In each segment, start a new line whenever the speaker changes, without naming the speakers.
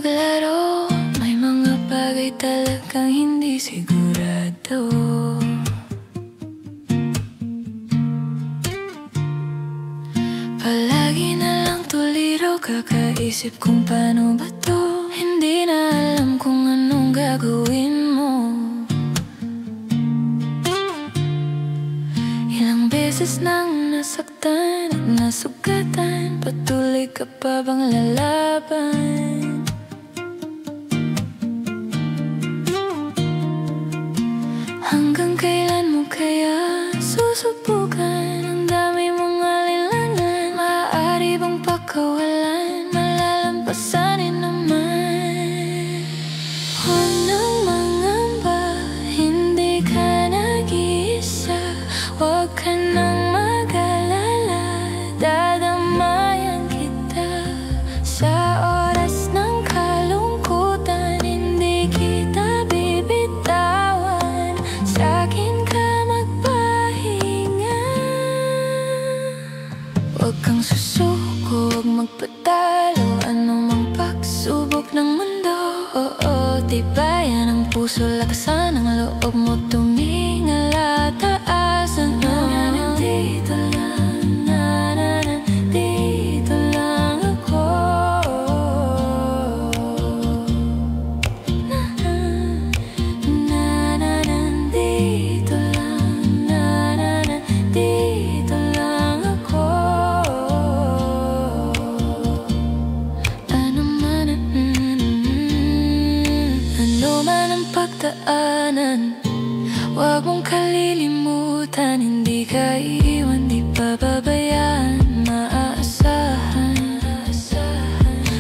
paglaro, may mga bagay talagang hindi sigurado. Palagi na lang tuliro, kakaisip kung paano ba to. Hindi na alam kung anong gagawin mo. Ilang beses nang nasaktan at nasugatan, patuloy ka pa bang lalaban? Hanggang kailan mo kaya susubukan? Ang dami mong alinlangan, maaari bang pakawalan? Malalampasanin naman. Huwag nang mangamba, hindi ka nag-iisa. Huwag ka nang mag-alala, dadamayan kita. Sa oras ng kalungkutan, hindi kita bibitawan. Sa'kin ka magpahinga. Huwag kang susuko, huwag magpatalo, anumang pagsubok ng mundo. Tibayan ang puso, lakasan ang loob mo, tumingala taasan mo. Nandito lang, nandito lang ako. Nandito lang, nandito lang ako. Ano man ang pagdaanan, huwag mong kalilimutan. Hindi ka iiwan, di pababayaan, maaasahan.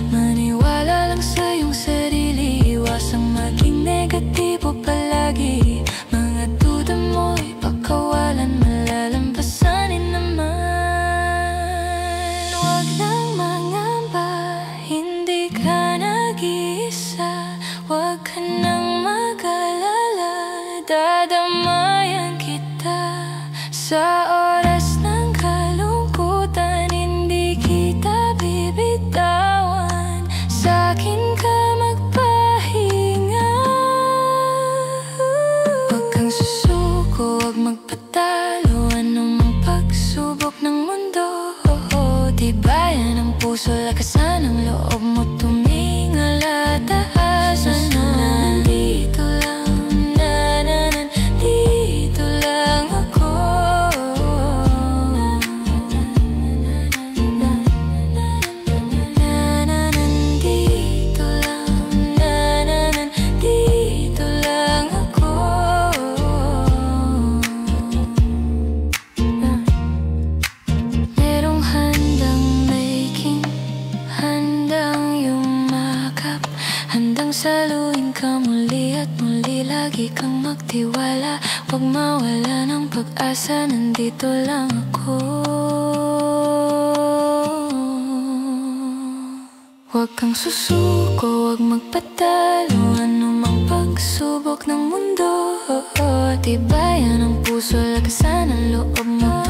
Maniwala lang sa iyong sarili, iwasang maging negatibo palagi. Mga duda mo'y pakawalan, malalampasanin naman. Huwag nang mangamba, hindi ka nag-iisa. Huwag ka nang mag-alala, dadamayan kita. Sa oras ng kalungkutan, hindi kita bibitawan. Sa'kin ka magpahinga. Huwag kang susuko, huwag magpatalo, anumang pagsubok ng mundo. Tibayan ang puso, lakasan ang loob mo, tumingala taasan. Nandito lang, nandito lang ako. Nandito lang, nandito lang ako. Merong handang making, handang yumakap, handang saluhin ka muli at muli. Lagi kang magtiwala, huwag mawala ng pag-asa. Nandito lang ako. Huwag kang susuko, huwag magpatalo, anumang pagsubok ng mundo. Tibayan ang puso, lakasan ang loob mo,